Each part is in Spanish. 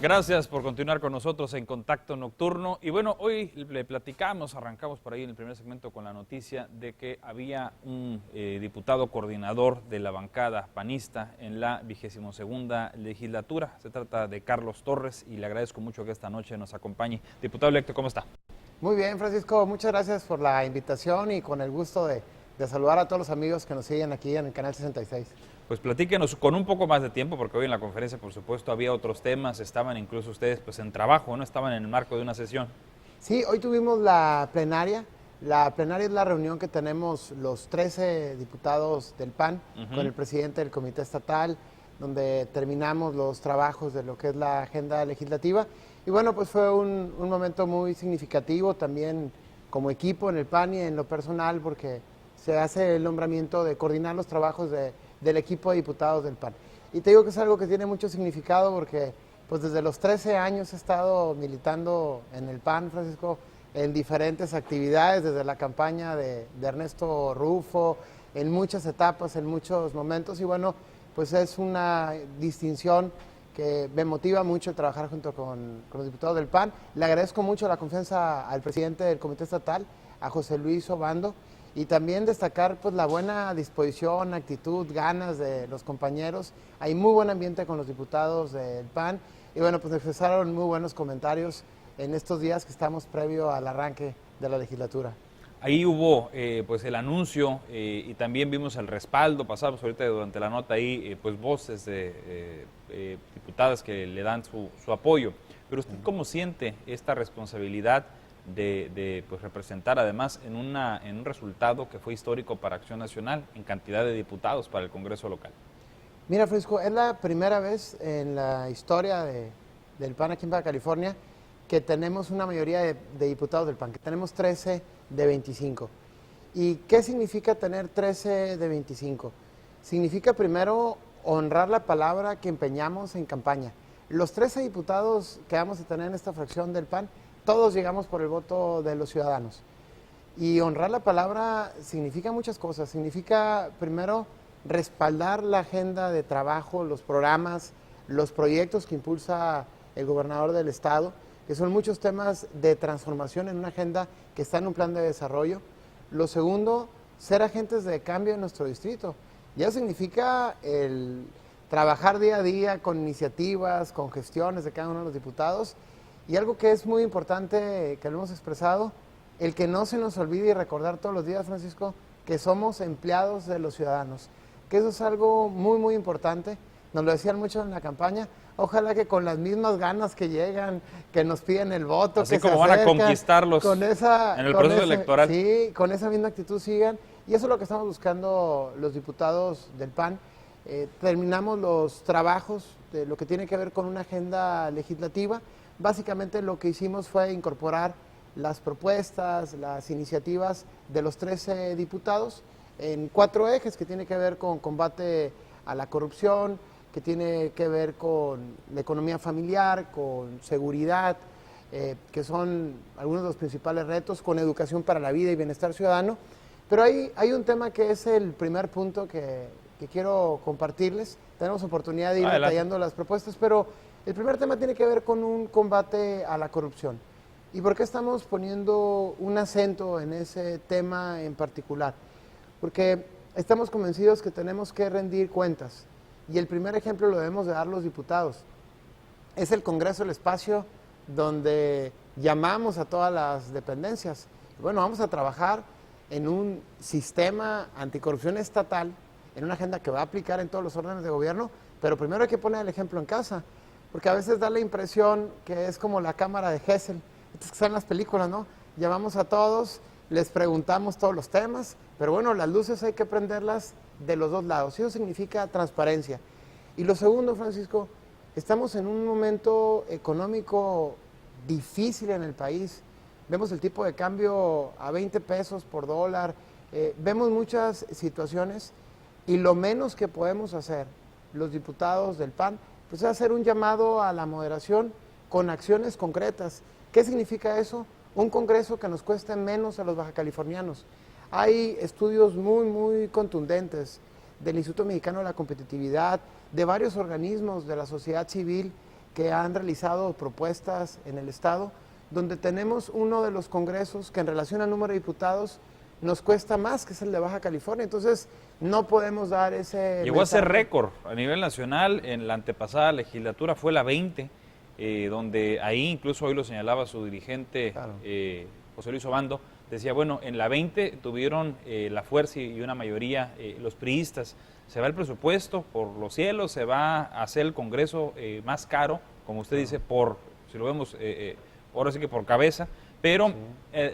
Gracias por continuar con nosotros en Contacto Nocturno. Y bueno, hoy le platicamos, arrancamos por ahí en el primer segmento con la noticia de que había un diputado coordinador de la bancada panista en la 22ª legislatura. Se trata de Carlos Torres y le agradezco mucho que esta noche nos acompañe. Diputado electo, ¿cómo está? Muy bien, Francisco, muchas gracias por la invitación y con el gusto de saludar a todos los amigos que nos siguen aquí en el Canal 66. Pues platíquenos con un poco más de tiempo, porque hoy en la conferencia, por supuesto, había otros temas, estaban incluso ustedes pues en trabajo, ¿no? Estaban en el marco de una sesión. Sí, hoy tuvimos la plenaria. La plenaria es la reunión que tenemos los 13 diputados del PAN con el presidente del Comité Estatal, donde terminamos los trabajos de lo que es la agenda legislativa. Y bueno, pues fue un momento muy significativo también como equipo en el PAN y en lo personal, porque se hace el nombramiento de coordinar los trabajos del equipo de diputados del PAN. Y te digo que es algo que tiene mucho significado porque pues desde los 13 años he estado militando en el PAN, Francisco, en diferentes actividades, desde la campaña de Ernesto Rufo, en muchas etapas, en muchos momentos, y bueno, pues es una distinción que me motiva mucho trabajar junto con los diputados del PAN. Le agradezco mucho la confianza al presidente del Comité Estatal, a José Luis Obando, y también destacar pues la buena disposición, actitud, ganas de los compañeros. Hay muy buen ambiente con los diputados del PAN y bueno, pues expresaron muy buenos comentarios en estos días que estamos previo al arranque de la legislatura. Ahí hubo pues el anuncio y también vimos el respaldo, pasamos ahorita durante la nota ahí pues voces de diputadas que le dan su apoyo. Pero usted, ¿cómo siente esta responsabilidad de pues representar además en un resultado que fue histórico para Acción Nacional en cantidad de diputados para el Congreso local? Mira, Francisco, es la primera vez en la historia del PAN aquí en Baja California que tenemos una mayoría de diputados del PAN, que tenemos 13 de 25. ¿Y qué significa tener 13 de 25? Significa primero honrar la palabra que empeñamos en campaña. Los 13 diputados que vamos a tener en esta fracción del PAN, todos llegamos por el voto de los ciudadanos. Y honrar la palabra significa muchas cosas. Significa, primero, respaldar la agenda de trabajo, los programas, los proyectos que impulsa el gobernador del estado, que son muchos temas de transformación en una agenda que está en un plan de desarrollo. Lo segundo, ser agentes de cambio en nuestro distrito. Ya significa el trabajar día a día con iniciativas, con gestiones de cada uno de los diputados. Y algo que es muy importante, que lo hemos expresado, el que no se nos olvide y recordar todos los días, Francisco, que somos empleados de los ciudadanos. Que eso es algo muy, muy importante. Nos lo decían mucho en la campaña. Ojalá que con las mismas ganas que llegan, que nos piden el voto, así que como se van acercan, a conquistarlos en el proceso electoral. Sí, con esa misma actitud sigan. Y eso es lo que estamos buscando los diputados del PAN. Terminamos los trabajos de lo que tiene que ver con una agenda legislativa. Básicamente lo que hicimos fue incorporar las propuestas, las iniciativas de los 13 diputados en 4 ejes que tiene que ver con combate a la corrupción, que tiene que ver con la economía familiar, con seguridad, que son algunos de los principales retos, con educación para la vida y bienestar ciudadano. Pero hay un tema que es el primer punto que quiero compartirles. Tenemos oportunidad de ir detallando las propuestas, pero el primer tema tiene que ver con un combate a la corrupción. ¿Y por qué estamos poniendo un acento en ese tema en particular? Porque estamos convencidos que tenemos que rendir cuentas. Y el primer ejemplo lo debemos de dar los diputados. Es el Congreso el espacio donde llamamos a todas las dependencias. Bueno, vamos a trabajar en un sistema anticorrupción estatal, en una agenda que va a aplicar en todos los órdenes de gobierno, pero primero hay que poner el ejemplo en casa, porque a veces da la impresión que es como la cámara de Gesell, estas que están en las películas, ¿no? Llamamos a todos, les preguntamos todos los temas, pero bueno, las luces hay que prenderlas de los dos lados, y eso significa transparencia. Y lo segundo, Francisco, estamos en un momento económico difícil en el país. Vemos el tipo de cambio a 20 pesos por dólar, vemos muchas situaciones y lo menos que podemos hacer los diputados del PAN pues es hacer un llamado a la moderación con acciones concretas. ¿Qué significa eso? Un Congreso que nos cueste menos a los bajacalifornianos. Hay estudios muy, muy contundentes del Instituto Mexicano de la Competitividad, de varios organismos de la sociedad civil, que han realizado propuestas en el Estado, donde tenemos uno de los congresos que en relación al número de diputados nos cuesta más, que es el de Baja California. Entonces, no podemos dar ese Llegó mensaje. a ser récord a nivel nacional. En la antepasada legislatura fue la 20, donde ahí incluso hoy lo señalaba su dirigente, Claro. José Luis Obando, decía, bueno, en la 20 tuvieron la fuerza y una mayoría los priistas. Se va el presupuesto por los cielos, se va a hacer el Congreso más caro, como usted dice, por, si lo vemos, ahora sí que por cabeza, pero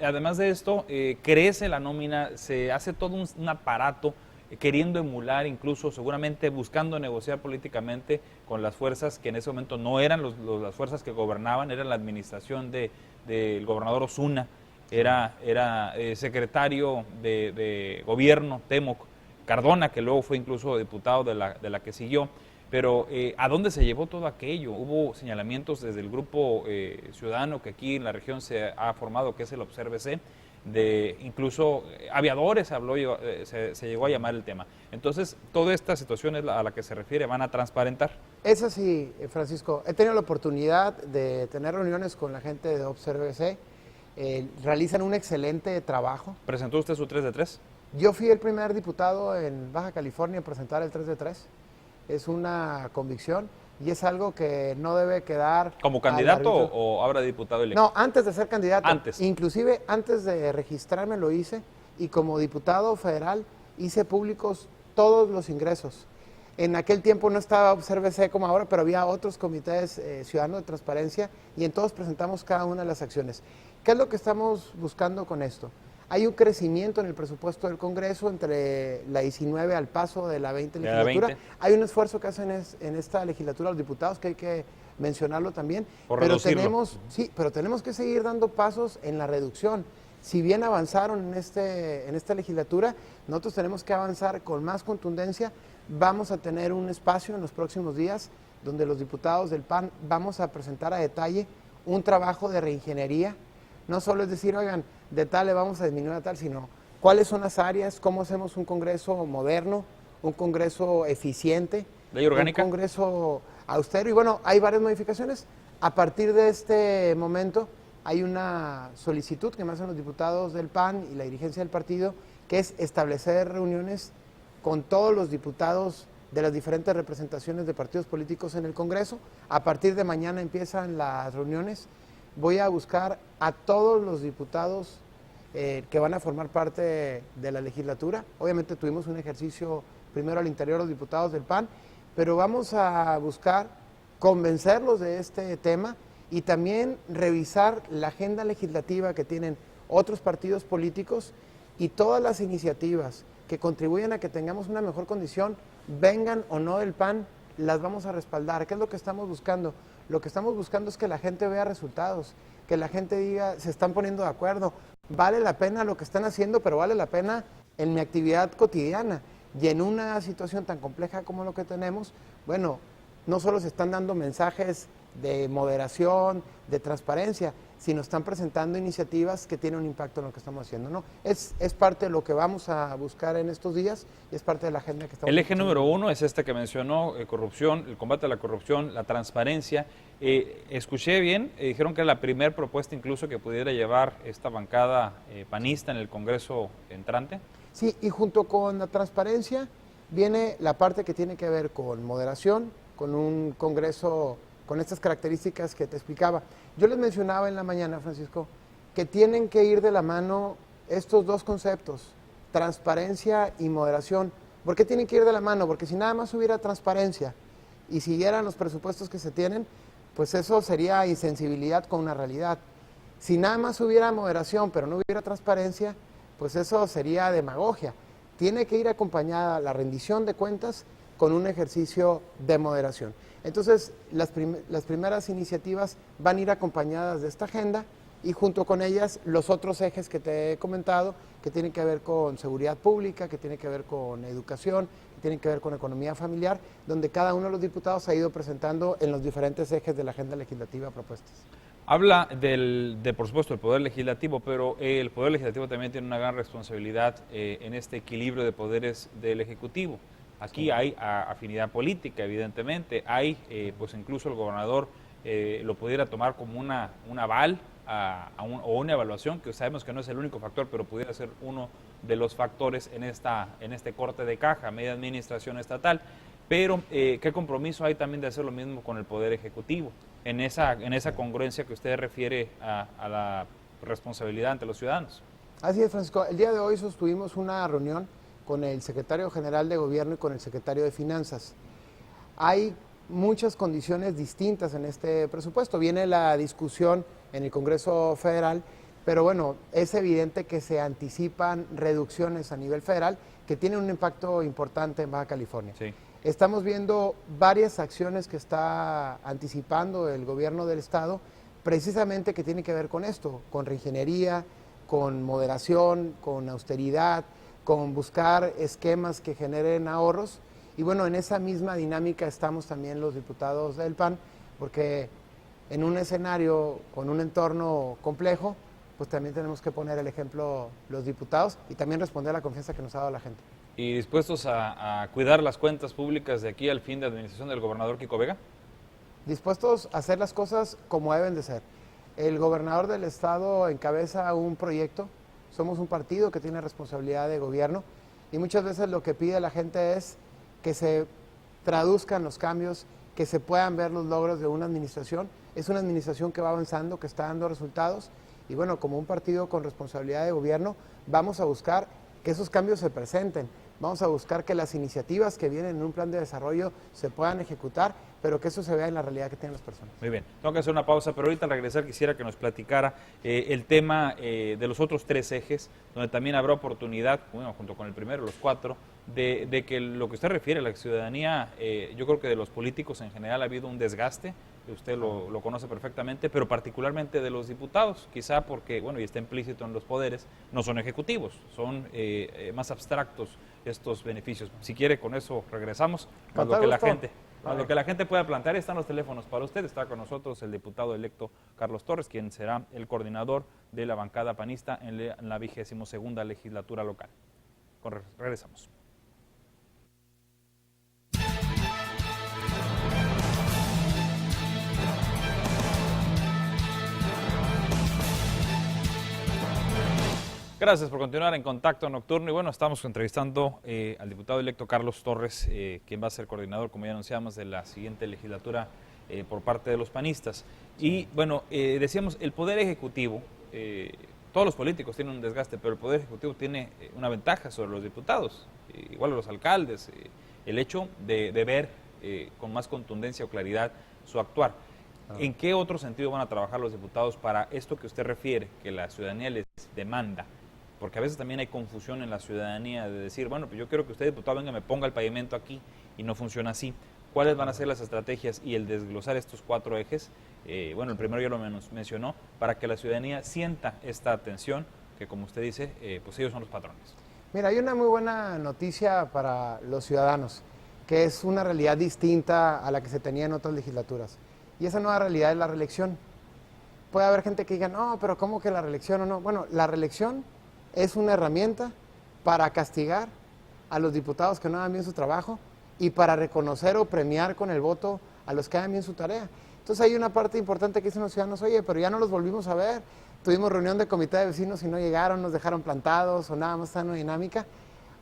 además de esto, crece la nómina, se hace todo un aparato queriendo emular, incluso seguramente buscando negociar políticamente con las fuerzas que en ese momento no eran las fuerzas que gobernaban, era la administración del gobernador Osuna, era secretario de gobierno, Temoc Cardona, que luego fue incluso diputado de la que siguió. Pero ¿a dónde se llevó todo aquello? Hubo señalamientos desde el grupo ciudadano que aquí en la región se ha formado, que es el Obsérvese, de incluso aviadores se llegó a llamar el tema. Entonces, toda esta situación es a la que se refiere, van a transparentar. Es así, Francisco. He tenido la oportunidad de tener reuniones con la gente de Obsérvese. Realizan un excelente trabajo. ¿Presentó usted su 3 de 3? Yo fui el primer diputado en Baja California en presentar el 3 de 3. Es una convicción y es algo que no debe quedar... ¿Como candidato o ahora diputado electo? No, antes de ser candidato. Antes. Inclusive antes de registrarme lo hice, y como diputado federal hice públicos todos los ingresos. En aquel tiempo no estaba Obsérvese como ahora, pero había otros comités ciudadanos de transparencia y en todos presentamos cada una de las acciones. ¿Qué es lo que estamos buscando con esto? Hay un crecimiento en el presupuesto del Congreso entre la 19 al paso de la 20 legislatura. 20. Hay un esfuerzo que hacen en esta legislatura los diputados que hay que mencionarlo también. Por pero reducirlo. pero tenemos que seguir dando pasos en la reducción. Si bien avanzaron en esta legislatura, nosotros tenemos que avanzar con más contundencia. Vamos a tener un espacio en los próximos días donde los diputados del PAN vamos a presentar a detalle un trabajo de reingeniería. No solo es decir, oigan, de tal le vamos a disminuir a tal, sino cuáles son las áreas, cómo hacemos un Congreso moderno, un Congreso eficiente, ¿Ley orgánica? un Congreso austero. Y bueno, hay varias modificaciones. A partir de este momento hay una solicitud que me hacen los diputados del PAN y la dirigencia del partido, que es establecer reuniones con todos los diputados de las diferentes representaciones de partidos políticos en el Congreso. A partir de mañana empiezan las reuniones. Voy a buscar a todos los diputados que van a formar parte de la legislatura. Obviamente tuvimos un ejercicio primero al interior de los diputados del PAN, pero vamos a buscar convencerlos de este tema y también revisar la agenda legislativa que tienen otros partidos políticos y todas las iniciativas que contribuyan a que tengamos una mejor condición, vengan o no del PAN, las vamos a respaldar. ¿Qué es lo que estamos buscando? Lo que estamos buscando es que la gente vea resultados, que la gente diga, se están poniendo de acuerdo, vale la pena lo que están haciendo, pero vale la pena en mi actividad cotidiana. Y en una situación tan compleja como lo que tenemos, bueno, no solo se están dando mensajes de moderación, de transparencia, sino están presentando iniciativas que tienen un impacto en lo que estamos haciendo, ¿no? Es parte de lo que vamos a buscar en estos días y es parte de la agenda que estamos... El eje número 1 es este que mencionó, corrupción, el combate a la corrupción, la transparencia. Escuché bien, dijeron que era la primera propuesta incluso que pudiera llevar esta bancada panista en el Congreso entrante. Sí, y junto con la transparencia viene la parte que tiene que ver con moderación, con un Congreso con estas características que te explicaba. Yo les mencionaba en la mañana, Francisco, que tienen que ir de la mano estos dos conceptos, transparencia y moderación. ¿Por qué tienen que ir de la mano? Porque si nada más hubiera transparencia y siguieran los presupuestos que se tienen, pues eso sería insensibilidad con una realidad. Si nada más hubiera moderación, pero no hubiera transparencia, pues eso sería demagogia. Tiene que ir acompañada la rendición de cuentas con un ejercicio de moderación. Entonces, las primeras iniciativas van a ir acompañadas de esta agenda y junto con ellas los otros ejes que te he comentado, que tienen que ver con seguridad pública, que tienen que ver con educación, que tienen que ver con economía familiar, donde cada uno de los diputados ha ido presentando en los diferentes ejes de la agenda legislativa propuestas. Habla por supuesto, del Poder Legislativo, pero el Poder Legislativo también tiene una gran responsabilidad en este equilibrio de poderes del Ejecutivo. Aquí hay afinidad política, evidentemente, hay, pues incluso el gobernador lo pudiera tomar como un aval o una evaluación, que sabemos que no es el único factor, pero pudiera ser uno de los factores en este corte de caja, media administración estatal. Pero, ¿qué compromiso hay también de hacer lo mismo con el Poder Ejecutivo? En esa congruencia que usted refiere a la responsabilidad ante los ciudadanos. Así es, Francisco. El día de hoy sostuvimos una reunión con el secretario general de Gobierno y con el secretario de Finanzas. Hay muchas condiciones distintas en este presupuesto. Viene la discusión en el Congreso Federal, pero bueno, es evidente que se anticipan reducciones a nivel federal que tienen un impacto importante en Baja California. Sí. Estamos viendo varias acciones que está anticipando el gobierno del estado, precisamente que tiene que ver con esto, con reingeniería, con moderación, con austeridad, con buscar esquemas que generen ahorros. Y bueno, en esa misma dinámica estamos también los diputados del PAN, porque en un escenario con un entorno complejo, pues también tenemos que poner el ejemplo los diputados y también responder a la confianza que nos ha dado la gente. ¿Y dispuestos a cuidar las cuentas públicas de aquí al fin de administración del gobernador Kiko Vega? Dispuestos a hacer las cosas como deben de ser. El gobernador del estado encabeza un proyecto, somos un partido que tiene responsabilidad de gobierno y muchas veces lo que pide la gente es que se traduzcan los cambios, que se puedan ver los logros de una administración. Es una administración que va avanzando, que está dando resultados y bueno, como un partido con responsabilidad de gobierno, vamos a buscar que esos cambios se presenten. Vamos a buscar que las iniciativas que vienen en un plan de desarrollo se puedan ejecutar, pero que eso se vea en la realidad que tienen las personas. Muy bien, tengo que hacer una pausa, pero ahorita al regresar quisiera que nos platicara el tema de los otros 3 ejes, donde también habrá oportunidad, bueno, junto con el primero, los 4, de que lo que usted refiere a la ciudadanía, yo creo que de los políticos en general ha habido un desgaste, usted lo conoce perfectamente, pero particularmente de los diputados, quizá porque, bueno, y está implícito en los poderes, no son ejecutivos, son más abstractos estos beneficios. Si quiere, con eso regresamos, más lo que la gente pueda plantear. Están los teléfonos para usted. Está con nosotros el diputado electo Carlos Torres, quien será el coordinador de la bancada panista en la 22ª legislatura local. Regresamos. Gracias por continuar en Contacto Nocturno y bueno, estamos entrevistando al diputado electo Carlos Torres, quien va a ser coordinador, como ya anunciamos, de la siguiente legislatura por parte de los panistas. Y bueno, decíamos, el Poder Ejecutivo, todos los políticos tienen un desgaste, pero el Poder Ejecutivo tiene una ventaja sobre los diputados, igual a los alcaldes, el hecho de ver con más contundencia o claridad su actuar. ¿En qué otro sentido van a trabajar los diputados para esto que usted refiere, que la ciudadanía les demanda? Porque a veces también hay confusión en la ciudadanía de decir, bueno, pues yo quiero que usted, diputado, venga, me ponga el pavimento aquí, y no funciona así. ¿Cuáles van a ser las estrategias y el desglosar estos 4 ejes? Bueno, el primero ya lo mencionó, para que la ciudadanía sienta esta atención, que como usted dice, pues ellos son los patrones. Mira, hay una muy buena noticia para los ciudadanos, que es una realidad distinta a la que se tenía en otras legislaturas. Y esa nueva realidad es la reelección. Puede haber gente que diga, no, pero ¿cómo que la reelección o no? Bueno, la reelección es una herramienta para castigar a los diputados que no hagan bien su trabajo y para reconocer o premiar con el voto a los que hagan bien su tarea. Entonces hay una parte importante que dicen los ciudadanos, oye, pero ya no los volvimos a ver, tuvimos reunión de comité de vecinos y no llegaron, nos dejaron plantados o nada más está en una dinámica.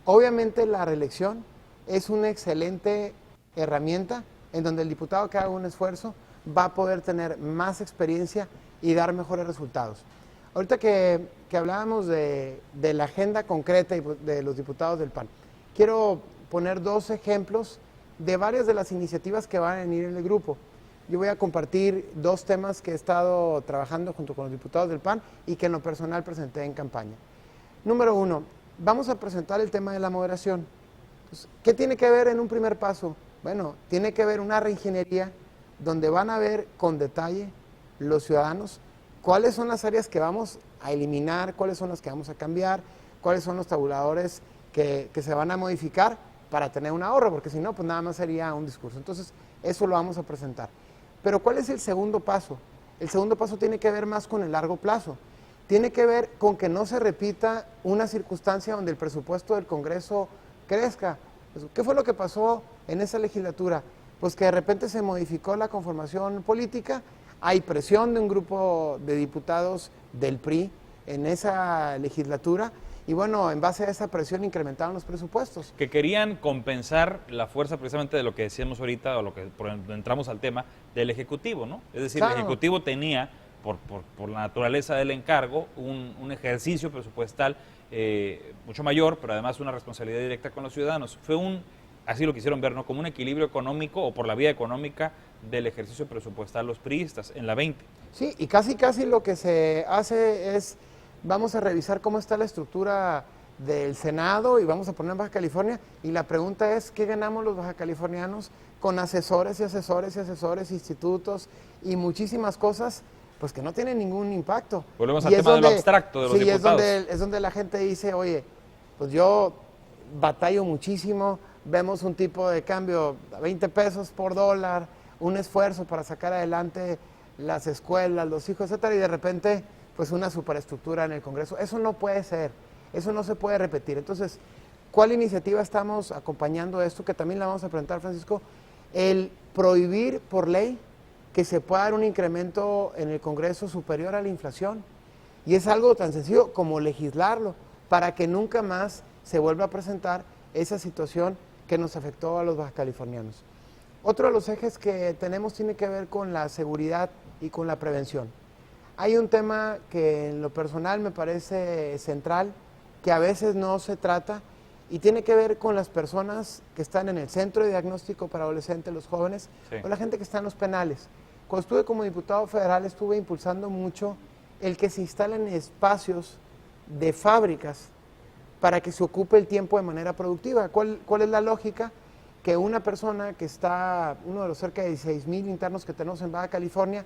Obviamente la reelección es una excelente herramienta en donde el diputado que haga un esfuerzo va a poder tener más experiencia y dar mejores resultados. Ahorita que hablábamos de la agenda concreta de los diputados del PAN, quiero poner 2 ejemplos de varias de las iniciativas que van a venir en el grupo. Yo voy a compartir 2 temas que he estado trabajando junto con los diputados del PAN y que en lo personal presenté en campaña. Número 1, vamos a presentar el tema de la moderación. Pues, ¿qué tiene que ver en un primer paso? Bueno, tiene que ver una reingeniería donde van a ver con detalle los ciudadanos cuáles son las áreas que vamos a eliminar, cuáles son las que vamos a cambiar, cuáles son los tabuladores que se van a modificar para tener un ahorro, porque si no, pues nada más sería un discurso. Entonces, eso lo vamos a presentar. Pero ¿cuál es el segundo paso? El segundo paso tiene que ver más con el largo plazo. Tiene que ver con que no se repita una circunstancia donde el presupuesto del Congreso crezca. ¿Qué fue lo que pasó en esa legislatura? pues que de repente se modificó la conformación política, hay presión de un grupo de diputados del PRI en esa legislatura, y bueno, en base a esa presión incrementaron los presupuestos. Que querían compensar la fuerza precisamente de lo que decíamos ahorita, o lo que por entramos al tema, del Ejecutivo, ¿no? Es decir, Claro. el Ejecutivo tenía, por la naturaleza del encargo, un ejercicio presupuestal mucho mayor, pero además una responsabilidad directa con los ciudadanos. Fue así lo quisieron ver, ¿no? Como un equilibrio económico, o por la vía económica del ejercicio presupuestal los priistas en la 20. Sí, y casi lo que se hace es, vamos a revisar cómo está la estructura del Senado y vamos a poner en Baja California, y la pregunta es, ¿qué ganamos los bajacalifornianos con asesores y asesores y asesores, institutos y muchísimas cosas, pues que no tienen ningún impacto? Volvemos Y al es tema de lo donde- abstracto de los sí, diputados. es donde la gente dice, oye, pues yo batallo muchísimo, vemos un tipo de cambio a 20 pesos por dólar, un esfuerzo para sacar adelante las escuelas, los hijos, etcétera, y de repente, pues una superestructura en el Congreso. Eso no puede ser, eso no se puede repetir. Entonces, ¿cuál iniciativa estamos acompañando esto? Que también la vamos a presentar, Francisco. El prohibir por ley que se pueda dar un incremento en el Congreso superior a la inflación. Y es algo tan sencillo como legislarlo, para que nunca más se vuelva a presentar esa situación que nos afectó a los bajacalifornianos. Otro de los ejes que tenemos tiene que ver con la seguridad y con la prevención. Hay un tema que en lo personal me parece central, que a veces no se trata, y tiene que ver con las personas que están en el centro de diagnóstico para adolescentes, los jóvenes, Sí. o la gente que está en los penales. Cuando estuve como diputado federal estuve impulsando mucho el que se instalen espacios de fábricas para que se ocupe el tiempo de manera productiva. ¿Cuál es la lógica? Que una persona que está, uno de los cerca de 16,000 internos que tenemos en Baja California,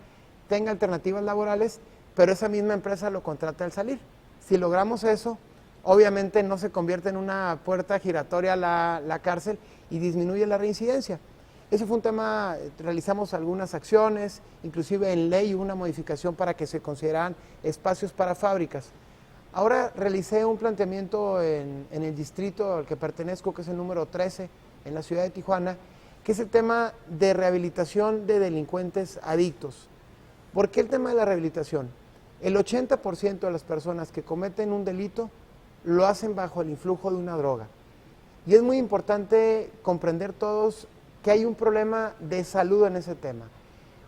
tenga alternativas laborales, pero esa misma empresa lo contrata al salir. Si logramos eso, obviamente no se convierte en una puerta giratoria a la cárcel y disminuye la reincidencia. Ese fue un tema, realizamos algunas acciones, inclusive en ley hubo una modificación para que se consideraran espacios para fábricas. Ahora realicé un planteamiento en el distrito al que pertenezco, que es el número 13, en la ciudad de Tijuana, que es el tema de rehabilitación de delincuentes adictos. ¿Por qué el tema de la rehabilitación? El 80% de las personas que cometen un delito lo hacen bajo el influjo de una droga. Y es muy importante comprender todos que hay un problema de salud en ese tema.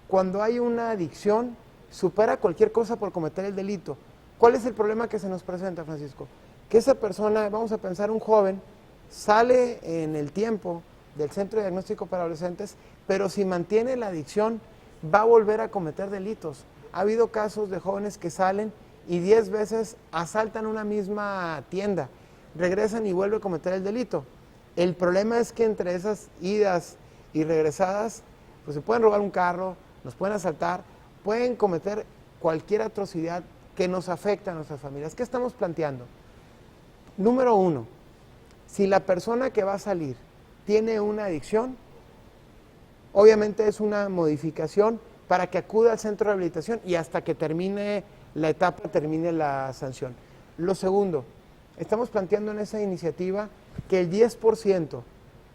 Cuando hay una adicción, supera cualquier cosa por cometer el delito. ¿Cuál es el problema que se nos presenta, Francisco? Que esa persona, vamos a pensar un joven, sale en el tiempo del Centro de Diagnóstico para Adolescentes, pero si mantiene la adicción, va a volver a cometer delitos. Ha habido casos de jóvenes que salen y 10 veces asaltan una misma tienda, regresan y vuelven a cometer el delito. El problema es que entre esas idas y regresadas, pues se pueden robar un carro, nos pueden asaltar, pueden cometer cualquier atrocidad que nos afecta a nuestras familias. ¿Qué estamos planteando? Número uno, si la persona que va a salir tiene una adicción, obviamente es una modificación para que acuda al centro de rehabilitación y hasta que termine la etapa, termine la sanción. Lo segundo, estamos planteando en esa iniciativa que el 10%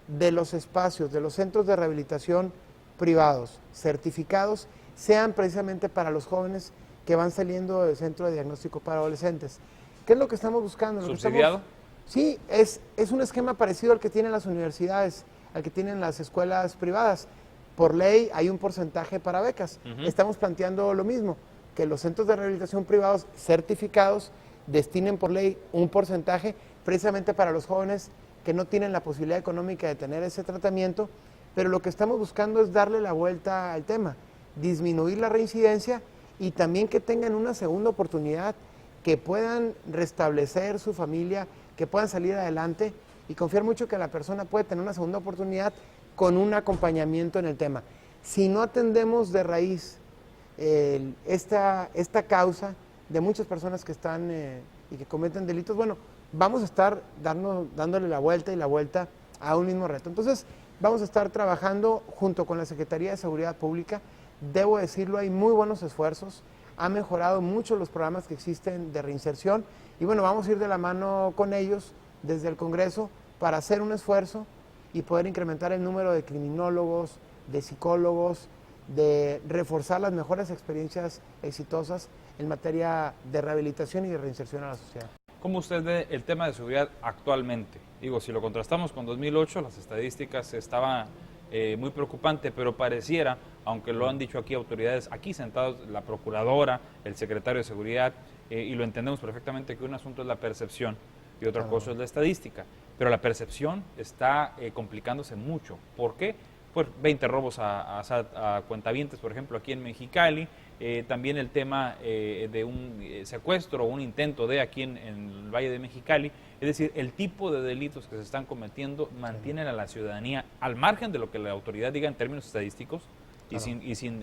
de los espacios de los centros de rehabilitación privados, certificados, sean precisamente para los jóvenes que van saliendo del Centro de Diagnóstico para Adolescentes. ¿Qué es lo que estamos buscando? ¿Subsidiado? Sí, es un esquema parecido al que tienen las universidades, al que tienen las escuelas privadas. Por ley hay un porcentaje para becas. Estamos planteando lo mismo, que los centros de rehabilitación privados certificados destinen por ley un porcentaje precisamente para los jóvenes que no tienen la posibilidad económica de tener ese tratamiento, pero lo que estamos buscando es darle la vuelta al tema, disminuir la reincidencia y también que tengan una segunda oportunidad, que puedan restablecer su familia, que puedan salir adelante y confiar mucho que la persona puede tener una segunda oportunidad con un acompañamiento en el tema. Si no atendemos de raíz esta causa de muchas personas que están y que cometen delitos, bueno, vamos a estar dándole la vuelta a un mismo reto. Entonces, vamos a estar trabajando junto con la Secretaría de Seguridad Pública. Debo decirlo, hay muy buenos esfuerzos, ha mejorado mucho los programas que existen de reinserción y bueno, vamos a ir de la mano con ellos desde el Congreso para hacer un esfuerzo y poder incrementar el número de criminólogos, de psicólogos, de reforzar las mejores experiencias exitosas en materia de rehabilitación y de reinserción a la sociedad. ¿Cómo usted ve el tema de seguridad actualmente? Digo, si lo contrastamos con 2008, las estadísticas estaban muy preocupantes, pero pareciera, aunque lo han dicho aquí autoridades, aquí sentados, la procuradora, el secretario de Seguridad, y lo entendemos perfectamente, que un asunto es la percepción y otra cosa es la estadística, pero la percepción está complicándose mucho. ¿Por qué? Pues 20 robos a cuentavientes, por ejemplo, aquí en Mexicali, también el tema de un secuestro o un intento de aquí en el Valle de Mexicali, es decir, el tipo de delitos que se están cometiendo mantienen a la ciudadanía al margen de lo que la autoridad diga en términos estadísticos y sin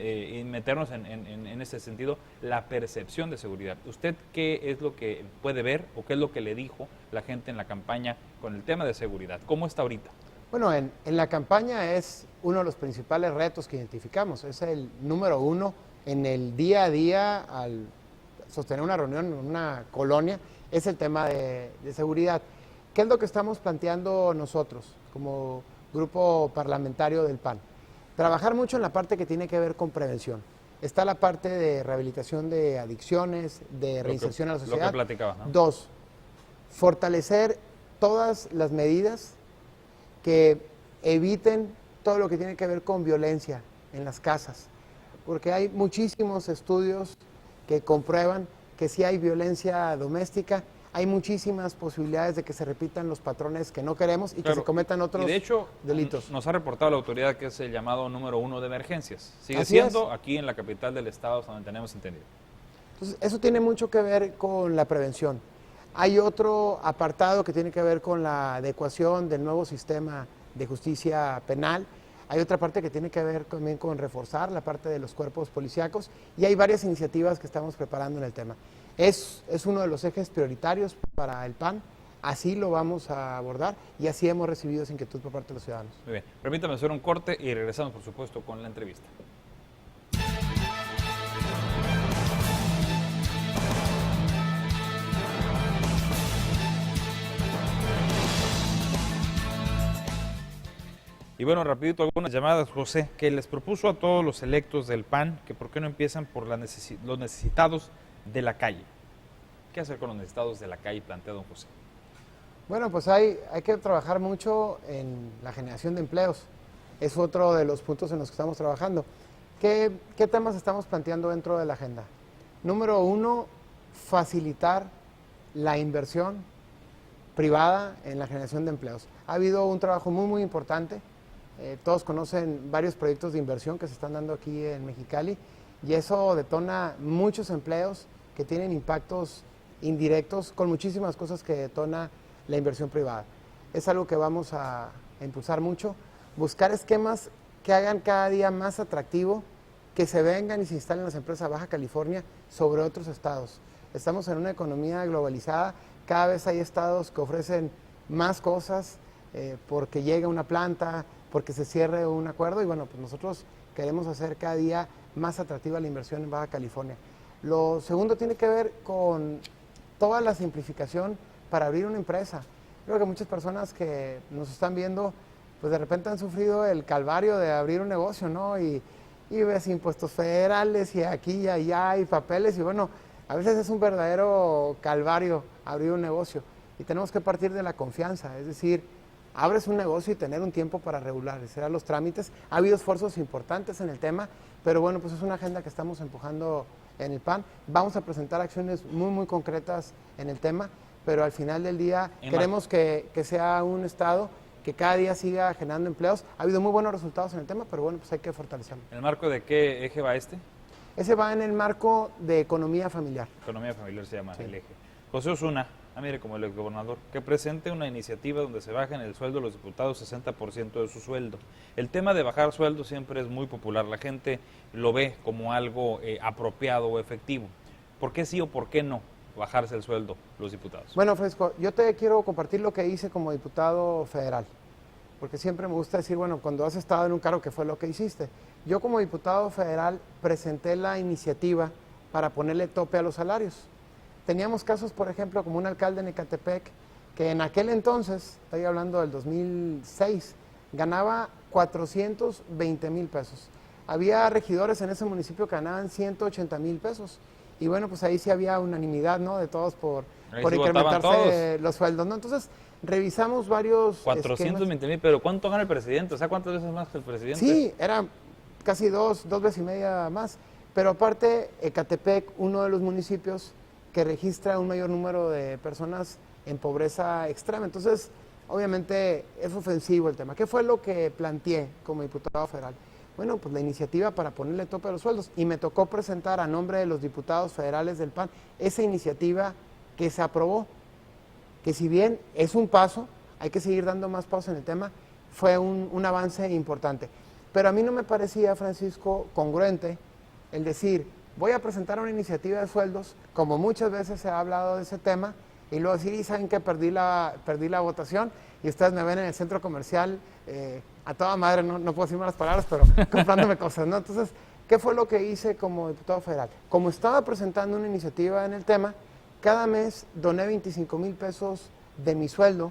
meternos en ese sentido, la percepción de seguridad. ¿Usted qué es lo que puede ver o qué es lo que le dijo la gente en la campaña con el tema de seguridad? ¿Cómo está ahorita? Bueno, en la campaña es uno de los principales retos que identificamos, es el número uno en el día a día al sostener una reunión en una colonia, es el tema de seguridad. ¿Qué es lo que estamos planteando nosotros como grupo parlamentario del PAN? Trabajar mucho en la parte que tiene que ver con prevención. Está la parte de rehabilitación de adicciones, de reinserción a la sociedad. Lo que platicaba, ¿no? 2, fortalecer todas las medidas que eviten todo lo que tiene que ver con violencia en las casas, porque hay muchísimos estudios que comprueban que si hay violencia doméstica, hay muchísimas posibilidades de que se repitan los patrones que no queremos y que se cometan otros delitos. Y de hecho, delitos. nos ha reportado la autoridad que es el llamado número 1 de emergencias. Sigue Así siendo es. aquí en la capital del estado, donde tenemos entendido. Entonces, eso tiene mucho que ver con la prevención. Hay otro apartado que tiene que ver con la adecuación del nuevo sistema de justicia penal. Hay otra parte que tiene que ver también con reforzar la parte de los cuerpos policíacos y hay varias iniciativas que estamos preparando en el tema. Es uno de los ejes prioritarios para el PAN, así lo vamos a abordar y así hemos recibido esa inquietud por parte de los ciudadanos. Muy bien, permítame hacer un corte y regresamos, por supuesto, con la entrevista. Y bueno, rapidito algunas llamadas, José, que les propuso a todos los electos del PAN que por qué no empiezan por los necesitados de la calle. ¿Qué hacer con los necesitados de la calle? Plantea don José. Bueno, pues hay que trabajar mucho en la generación de empleos. Es otro de los puntos en los que estamos trabajando. ¿Qué temas estamos planteando dentro de la agenda? Número uno, facilitar la inversión privada en la generación de empleos. Ha habido un trabajo muy importante. Todos conocen varios proyectos de inversión que se están dando aquí en Mexicali y eso detona muchos empleos que tienen impactos indirectos con muchísimas cosas que detona la inversión privada. Es algo que vamos a impulsar mucho, buscar esquemas que hagan cada día más atractivo que se vengan y se instalen las empresas a Baja California sobre otros estados. Estamos en una economía globalizada, cada vez hay estados que ofrecen más cosas porque llega una planta, porque se cierre un acuerdo y bueno, pues nosotros queremos hacer cada día más atractiva la inversión en Baja California. Lo segundo tiene que ver con toda la simplificación para abrir una empresa. Creo que muchas personas que nos están viendo, pues de repente han sufrido el calvario de abrir un negocio, ¿no? Y ves impuestos federales y aquí y allá y papeles y bueno, a veces es un verdadero calvario abrir un negocio y tenemos que partir de la confianza, es decir, abres un negocio y tener un tiempo para regularizar los trámites. Ha habido esfuerzos importantes en el tema, pero bueno, pues es una agenda que estamos empujando en el PAN. Vamos a presentar acciones muy concretas en el tema, pero al final del día queremos que sea un estado que cada día siga generando empleos. Ha habido muy buenos resultados en el tema, pero bueno, pues hay que fortalecerlo. ¿En el marco de qué eje va este? Ese va en el marco de economía familiar. Economía familiar se llama el eje. Sí. José Osuna, mire, como el exgobernador, que presente una iniciativa donde se bajen el sueldo de los diputados 60% de su sueldo. El tema de bajar sueldo siempre es muy popular, la gente lo ve como algo apropiado o efectivo. ¿Por qué sí o por qué no bajarse el sueldo los diputados? Bueno, Fresco, yo te quiero compartir lo que hice como diputado federal, porque siempre me gusta decir, bueno, cuando has estado en un cargo, ¿qué fue lo que hiciste? Yo como diputado federal presenté la iniciativa para ponerle tope a los salarios. Teníamos casos, por ejemplo, como un alcalde en Ecatepec, que en aquel entonces, estoy hablando del 2006, ganaba 420,000 pesos. Había regidores en ese municipio que ganaban 180,000 pesos. Y bueno, pues ahí sí había unanimidad, ¿no? De todos por Sí incrementarse los sueldos, ¿no? Entonces, revisamos varios 420,000, pero ¿cuánto gana el presidente? O sea, ¿cuántas veces más que el presidente? Sí, era casi dos veces y media más. Pero aparte, Ecatepec, uno de los municipios que registra un mayor número de personas en pobreza extrema. Entonces, obviamente es ofensivo el tema. ¿Qué fue lo que planteé como diputado federal? Bueno, pues la iniciativa para ponerle tope a los sueldos. Y me tocó presentar a nombre de los diputados federales del PAN esa iniciativa que se aprobó, que si bien es un paso, hay que seguir dando más pasos en el tema, fue un avance importante. Pero a mí no me parecía, Francisco, congruente el decir, voy a presentar una iniciativa de sueldos, como muchas veces se ha hablado de ese tema, y luego decir, y saben que perdí la votación, y ustedes me ven en el centro comercial, a toda madre, no puedo decir malas palabras, pero comprándome cosas, ¿no? Entonces, ¿qué fue lo que hice como diputado federal? Como estaba presentando una iniciativa en el tema, cada mes doné 25,000 pesos de mi sueldo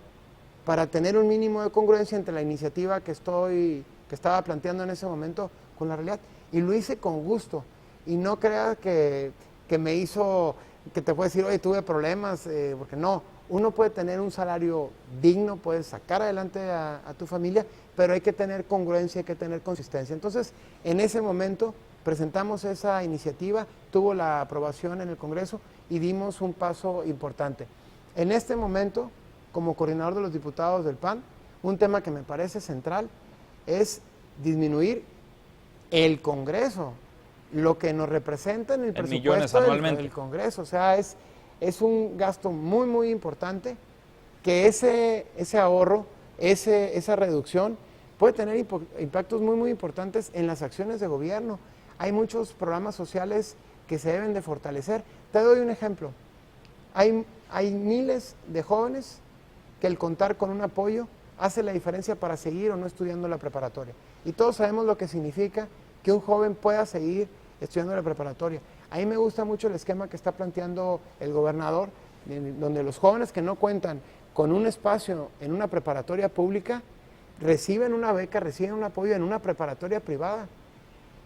para tener un mínimo de congruencia entre la iniciativa que estaba planteando en ese momento con la realidad. Y lo hice con gusto. Y no creas que me hizo, que te puedo decir, oye, tuve problemas, porque no. Uno puede tener un salario digno, puedes sacar adelante a tu familia, pero hay que tener congruencia, hay que tener consistencia. Entonces, en ese momento presentamos esa iniciativa, tuvo la aprobación en el Congreso y dimos un paso importante. En este momento, como coordinador de los diputados del PAN, un tema que me parece central es disminuir el Congreso, lo que nos representa en el presupuesto del Congreso. O sea, es un gasto muy, muy importante que ese ahorro, esa reducción puede tener impactos muy, muy importantes en las acciones de gobierno. Hay muchos programas sociales que se deben de fortalecer. Te doy un ejemplo. Hay miles de jóvenes que el contar con un apoyo hace la diferencia para seguir o no estudiando la preparatoria. Y todos sabemos lo que significa que un joven pueda seguir estudiando la preparatoria. A mí me gusta mucho el esquema que está planteando el gobernador, donde los jóvenes que no cuentan con un espacio en una preparatoria pública reciben una beca, reciben un apoyo en una preparatoria privada.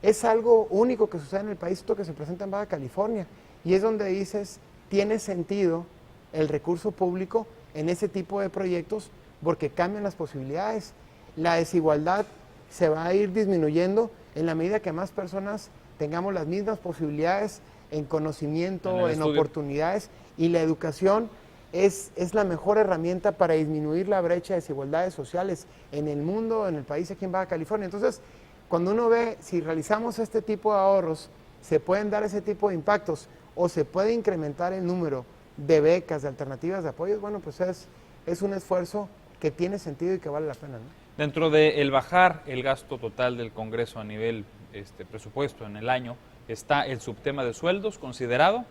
Es algo único que sucede en el país, esto que se presenta en Baja California, y es donde dices, tiene sentido el recurso público en ese tipo de proyectos porque cambian las posibilidades. La desigualdad se va a ir disminuyendo en la medida que más personas tengamos las mismas posibilidades en conocimiento, en oportunidades, y la educación es la mejor herramienta para disminuir la brecha de desigualdades sociales en el mundo, en el país, aquí en Baja California. Entonces, cuando uno ve, si realizamos este tipo de ahorros, se pueden dar ese tipo de impactos o se puede incrementar el número de becas, de alternativas de apoyos, bueno, pues es un esfuerzo que tiene sentido y que vale la pena, ¿no? Dentro de el bajar el gasto total del Congreso a nivel presupuesto en el año, ¿está el subtema de sueldos considerado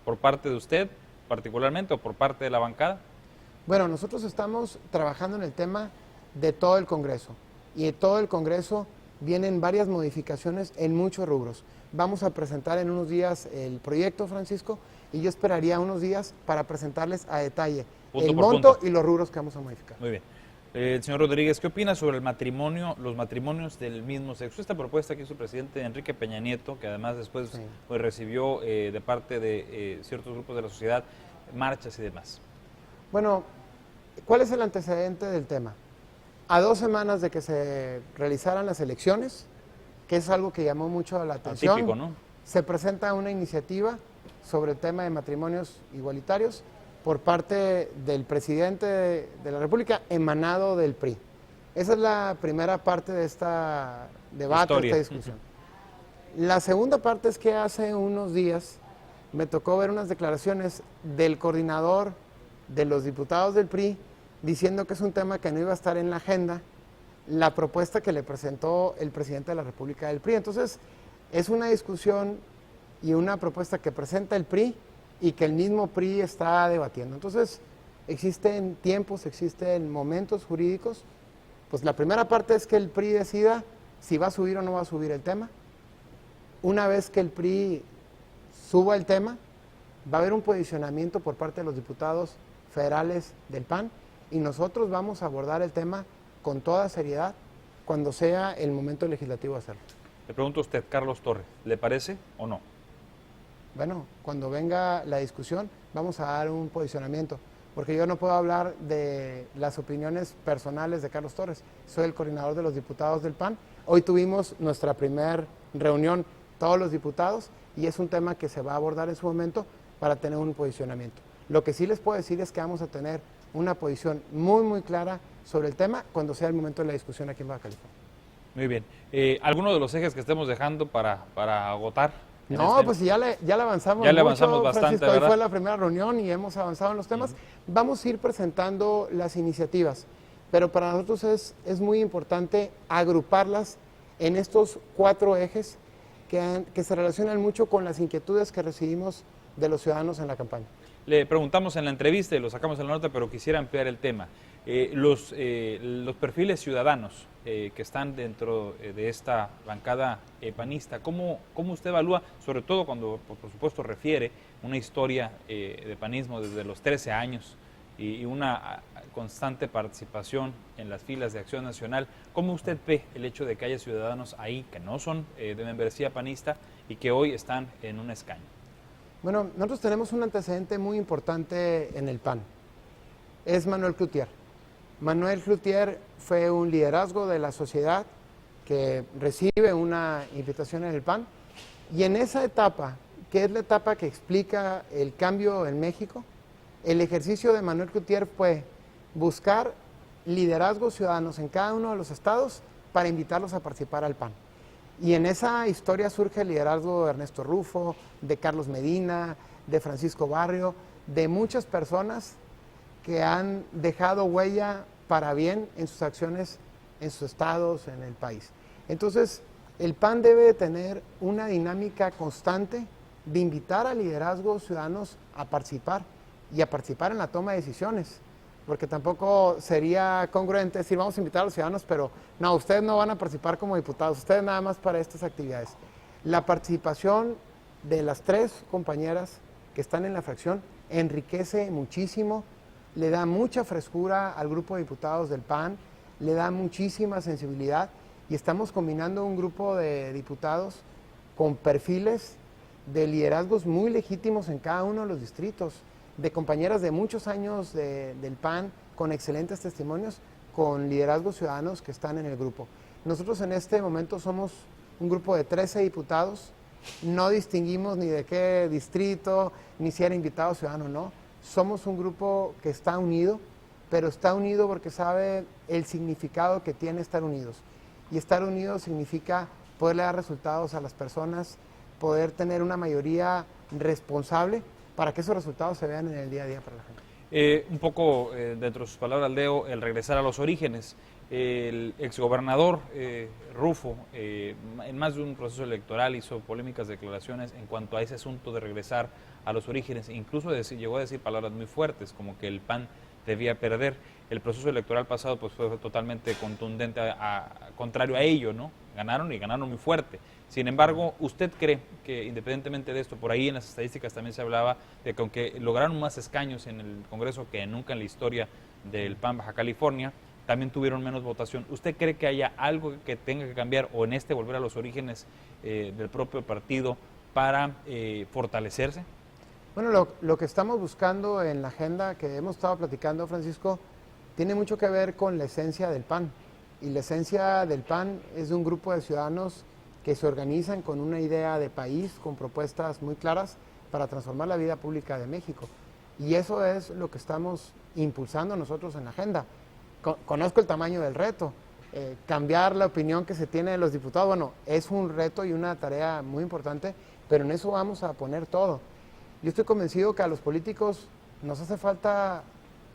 por parte de usted particularmente o por parte de la bancada? Bueno, nosotros estamos trabajando en el tema de todo el Congreso y de todo el Congreso vienen varias modificaciones en muchos rubros. Vamos a presentar en unos días el proyecto, Francisco, y yo esperaría unos días para presentarles a detalle el monto y los rubros que vamos a modificar. Muy bien. Señor Rodríguez, ¿qué opina sobre el matrimonio, los matrimonios del mismo sexo? Esta propuesta que hizo el presidente Enrique Peña Nieto, que además después pues, recibió de parte de ciertos grupos de la sociedad marchas y demás. Bueno, ¿cuál es el antecedente del tema? A 2 semanas de que se realizaran las elecciones, que es algo que llamó mucho la atención, atípico, ¿no? Se presenta una iniciativa sobre el tema de matrimonios igualitarios por parte del presidente de la República, emanado del PRI. Esa es la primera parte de esta debate, de esta discusión. La segunda parte es que hace unos días me tocó ver unas declaraciones del coordinador de los diputados del PRI diciendo que es un tema que no iba a estar en la agenda, la propuesta que le presentó el presidente de la República del PRI. Entonces, es una discusión y una propuesta que presenta el PRI y que el mismo PRI está debatiendo. Entonces, existen tiempos, existen momentos jurídicos. Pues la primera parte es que el PRI decida si va a subir o no va a subir el tema. Una vez que el PRI suba el tema, va a haber un posicionamiento por parte de los diputados federales del PAN y nosotros vamos a abordar el tema con toda seriedad cuando sea el momento legislativo de hacerlo. Le pregunto a usted, Carlos Torres, ¿le parece o no? Bueno, cuando venga la discusión vamos a dar un posicionamiento, porque yo no puedo hablar de las opiniones personales de Carlos Torres. Soy el coordinador de los diputados del PAN. Hoy tuvimos nuestra primera reunión todos los diputados y es un tema que se va a abordar en su momento para tener un posicionamiento. Lo que sí les puedo decir es que vamos a tener una posición muy clara sobre el tema cuando sea el momento de la discusión aquí en Baja California. Muy bien. ¿Alguno de los ejes que estemos dejando para agotar? No, pues ya le avanzamos ya le mucho, avanzamos bastante, Francisco. Hoy ¿verdad? fue la primera reunión y hemos avanzado en los temas. Vamos a ir presentando las iniciativas, pero para nosotros es muy importante agruparlas en estos 4 ejes que se relacionan mucho con las inquietudes que recibimos de los ciudadanos en la campaña. Le preguntamos en la entrevista y lo sacamos en la nota, pero quisiera ampliar el tema. Los perfiles ciudadanos que están dentro de esta bancada panista, ¿cómo usted evalúa, sobre todo cuando, por supuesto, refiere una historia de panismo desde los 13 años y una constante participación en las filas de Acción Nacional? ¿Cómo usted ve el hecho de que haya ciudadanos ahí que no son de membresía panista y que hoy están en un escaño? Bueno, nosotros tenemos un antecedente muy importante en el PAN. Es Manuel Cloutier. Manuel Cloutier fue un liderazgo de la sociedad que recibe una invitación en el PAN y en esa etapa, que es la etapa que explica el cambio en México, el ejercicio de Manuel Cloutier fue buscar liderazgos ciudadanos en cada uno de los estados para invitarlos a participar al PAN. Y en esa historia surge el liderazgo de Ernesto Rufo, de Carlos Medina, de Francisco Barrio, de muchas personas que han dejado huella para bien en sus acciones, en sus estados, en el país. Entonces, el PAN debe tener una dinámica constante de invitar a liderazgos ciudadanos a participar y a participar en la toma de decisiones, porque tampoco sería congruente decir vamos a invitar a los ciudadanos, pero no, ustedes no van a participar como diputados, ustedes nada más para estas actividades. La participación de las 3 compañeras que están en la fracción enriquece muchísimo, le da mucha frescura al grupo de diputados del PAN, le da muchísima sensibilidad y estamos combinando un grupo de diputados con perfiles de liderazgos muy legítimos en cada uno de los distritos, de compañeras de muchos años del PAN con excelentes testimonios, con liderazgos ciudadanos que están en el grupo. Nosotros en este momento somos un grupo de 13 diputados, no distinguimos ni de qué distrito, ni si era invitado ciudadano o no. Somos un grupo que está unido, pero está unido porque sabe el significado que tiene estar unidos. Y estar unidos significa poderle dar resultados a las personas, poder tener una mayoría responsable para que esos resultados se vean en el día a día para la gente. Un poco, dentro de sus palabras, leo el regresar a los orígenes. El exgobernador Rufo, en más de un proceso electoral, hizo polémicas declaraciones en cuanto a ese asunto de regresar a los orígenes. Incluso llegó a decir palabras muy fuertes, como que el PAN debía perder. El proceso electoral pasado pues fue totalmente contundente, contrario a ello, ¿no? Ganaron y ganaron muy fuerte. Sin embargo, ¿usted cree que independientemente de esto, por ahí en las estadísticas también se hablaba de que aunque lograron más escaños en el Congreso que nunca en la historia del PAN Baja California, también tuvieron menos votación? ¿Usted cree que haya algo que tenga que cambiar o en este volver a los orígenes del propio partido para fortalecerse? Bueno, lo que estamos buscando en la agenda que hemos estado platicando, Francisco, tiene mucho que ver con la esencia del PAN. Y la esencia del PAN es de un grupo de ciudadanos que se organizan con una idea de país, con propuestas muy claras para transformar la vida pública de México. Y eso es lo que estamos impulsando nosotros en la agenda. Conozco el tamaño del reto. Cambiar la opinión que se tiene de los diputados, bueno, es un reto y una tarea muy importante, pero en eso vamos a poner todo. Yo estoy convencido que a los políticos nos hace falta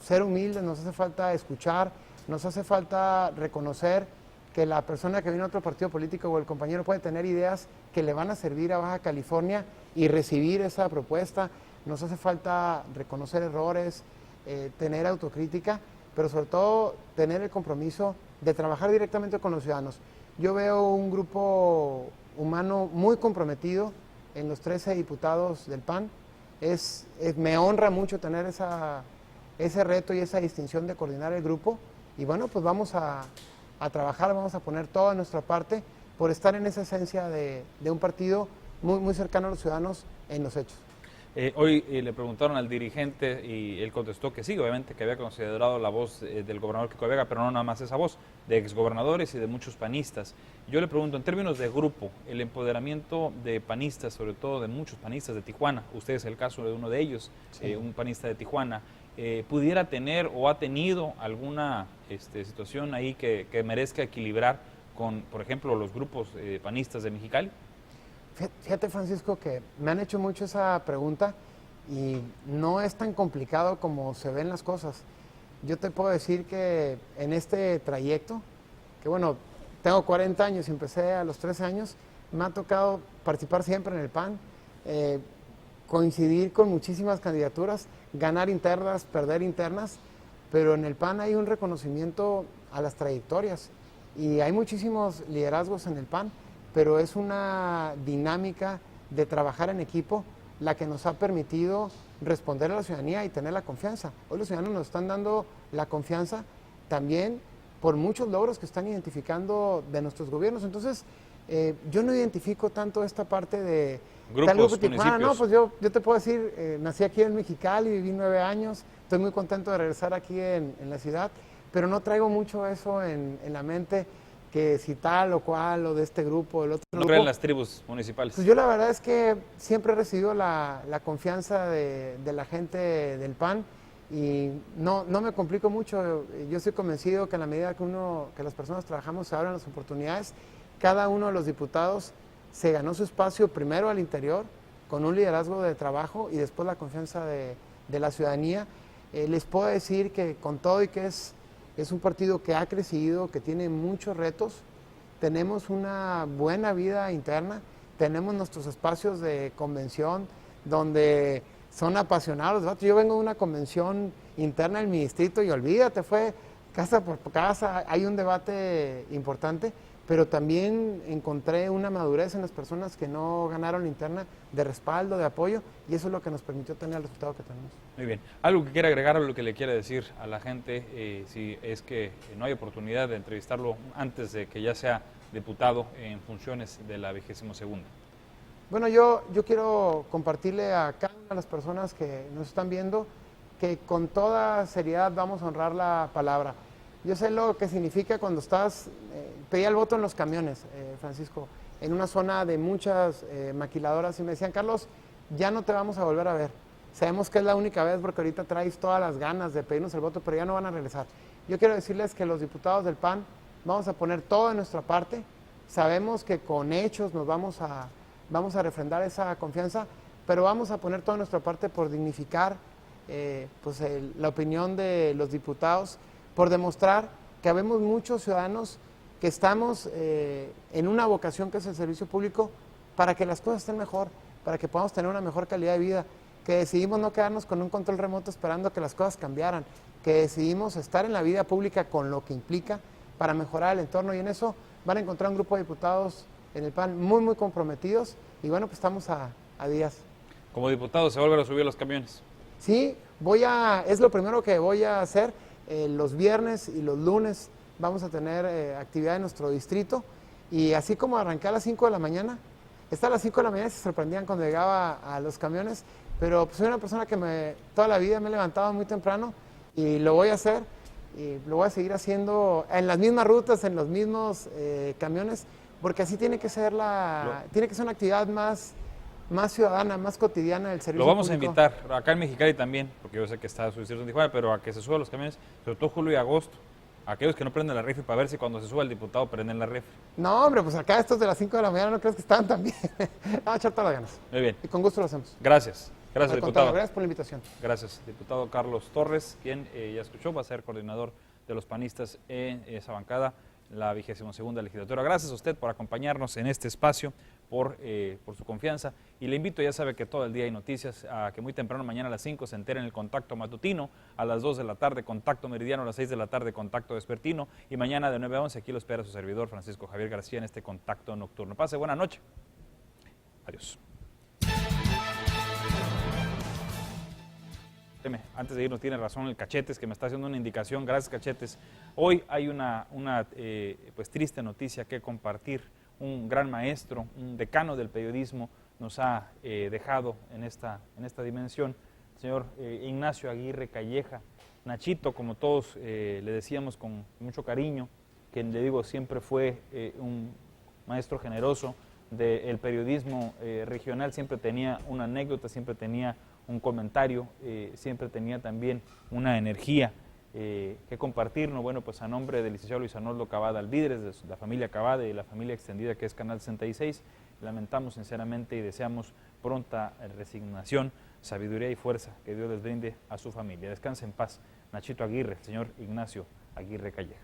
ser humildes, nos hace falta escuchar, nos hace falta reconocer que la persona que viene a otro partido político o el compañero puede tener ideas que le van a servir a Baja California y recibir esa propuesta. Nos hace falta reconocer errores, tener autocrítica, pero sobre todo tener el compromiso de trabajar directamente con los ciudadanos. Yo veo un grupo humano muy comprometido en los 13 diputados del PAN. Me honra mucho tener ese reto y esa distinción de coordinar el grupo. Y bueno, pues vamos a a trabajar, vamos a poner toda nuestra parte por estar en esa esencia de un partido muy, muy cercano a los ciudadanos en los hechos. Hoy le preguntaron al dirigente y él contestó que sí, obviamente que había considerado la voz del gobernador Kiko Vega, pero no nada más esa voz, de exgobernadores y de muchos panistas. Yo le pregunto, en términos de grupo, el empoderamiento de panistas, sobre todo de muchos panistas de Tijuana, usted es el caso de uno de ellos, sí. Un panista de Tijuana, ¿pudiera tener o ha tenido alguna situación ahí que merezca equilibrar con, por ejemplo, los grupos panistas de Mexicali? Fíjate, Francisco, que me han hecho mucho esa pregunta y no es tan complicado como se ven las cosas. Yo te puedo decir que en este trayecto, que bueno, tengo 40 años y empecé a los 13 años, me ha tocado participar siempre en el PAN, coincidir con muchísimas candidaturas, ganar internas, perder internas, pero en el PAN hay un reconocimiento a las trayectorias y hay muchísimos liderazgos en el PAN, pero es una dinámica de trabajar en equipo la que nos ha permitido responder a la ciudadanía y tener la confianza. Hoy los ciudadanos nos están dando la confianza también por muchos logros que están identificando de nuestros gobiernos. Entonces, yo no identifico tanto esta parte de... Grupos, municipios. No, pues yo te puedo decir, nací aquí en Mexicali, viví 9 años, estoy muy contento de regresar aquí en la ciudad, pero no traigo mucho eso en la mente, que si tal o cual, o de este grupo, el otro grupo. ¿No creen las tribus municipales? Pues yo la verdad es que siempre he recibido la confianza de la gente del PAN y no me complico mucho. Yo estoy convencido que en la medida que las personas trabajamos, se abran las oportunidades. Cada uno de los diputados se ganó su espacio primero al interior, con un liderazgo de trabajo y después la confianza de la ciudadanía. Les puedo decir que con todo y que es un partido que ha crecido, que tiene muchos retos, tenemos una buena vida interna, tenemos nuestros espacios de convención donde son apasionados. Yo vengo de una convención interna en mi distrito y olvídate, fue casa por casa, hay un debate importante, pero también encontré una madurez en las personas que no ganaron la interna de respaldo, de apoyo, y eso es lo que nos permitió tener el resultado que tenemos. Muy bien. ¿Algo que quiera agregar a lo que le quiere decir a la gente, si es que no hay oportunidad de entrevistarlo antes de que ya sea diputado en funciones de la 22ª? Bueno, yo quiero compartirle a cada una de las personas que nos están viendo que con toda seriedad vamos a honrar la palabra. Yo sé lo que significa cuando pedía el voto en los camiones, Francisco, en una zona de muchas maquiladoras y me decían, Carlos, ya no te vamos a volver a ver. Sabemos que es la única vez porque ahorita traes todas las ganas de pedirnos el voto, pero ya no van a regresar. Yo quiero decirles que los diputados del PAN vamos a poner todo de nuestra parte. Sabemos que con hechos nos vamos a refrendar esa confianza, pero vamos a poner toda nuestra parte por dignificar la opinión de los diputados, por demostrar que habemos muchos ciudadanos que estamos en una vocación que es el servicio público para que las cosas estén mejor, para que podamos tener una mejor calidad de vida, que decidimos no quedarnos con un control remoto esperando que las cosas cambiaran, que decidimos estar en la vida pública con lo que implica para mejorar el entorno, y en eso van a encontrar un grupo de diputados en el PAN muy, muy comprometidos, y bueno, pues estamos a días. Como diputado, ¿se vuelven a subir los camiones? Sí, es lo primero que voy a hacer. Los viernes y los lunes vamos a tener actividad en nuestro distrito, y así como arranqué a las 5 de la mañana, a las 5 de la mañana se sorprendían cuando llegaba a los camiones, pero pues soy una persona que toda la vida me he levantado muy temprano y lo voy a hacer, y lo voy a seguir haciendo en las mismas rutas, en los mismos camiones, porque así tiene que ser tiene que ser una actividad más ciudadana, más cotidiana del servicio público. Lo vamos público. a invitar, acá en Mexicali también, porque yo sé que está su distrito en Tijuana, pero a que se suban los camiones, sobre todo julio y agosto. Aquellos que no prenden la refri para ver si cuando se suba el diputado prenden la refri. No, hombre, pues acá estos de las 5 de la mañana no crees que están tan bien. Vamos a echar todas las ganas. Muy bien. Y con gusto lo hacemos. Gracias. Gracias, diputado. Gracias por la invitación. Gracias, diputado Carlos Torres, quien ya escuchó, va a ser coordinador de los panistas en esa bancada, la 22ª legislatura. Gracias a usted por acompañarnos en este espacio, por su confianza, y le invito, ya sabe que todo el día hay noticias, a que muy temprano, mañana a las 5, se entere en el Contacto Matutino, a las 2 de la tarde Contacto Meridiano, a las 6 de la tarde Contacto Vespertino, y mañana de 9 a 11 aquí lo espera su servidor Francisco Javier García en este Contacto Nocturno. Pase buena noche. Adiós. Antes de irnos, tiene razón el Cachetes, que me está haciendo una indicación. Gracias, Cachetes. Hoy hay una pues triste noticia que compartir. Un gran maestro, un decano del periodismo, nos ha dejado en esta dimensión. El señor Ignacio Aguirre Calleja. Nachito, como todos le decíamos con mucho cariño, que le digo siempre fue un maestro generoso del periodismo regional, siempre tenía una anécdota, siempre tenía un comentario, siempre tenía también una energía que compartirnos. Bueno, pues a nombre del licenciado Luis Arnoldo Cavada Alvídrez, de la familia Cavada y de la familia extendida que es Canal 66, lamentamos sinceramente y deseamos pronta resignación, sabiduría y fuerza que Dios les brinde a su familia. Descanse en paz, Nachito Aguirre, señor Ignacio Aguirre Calleja.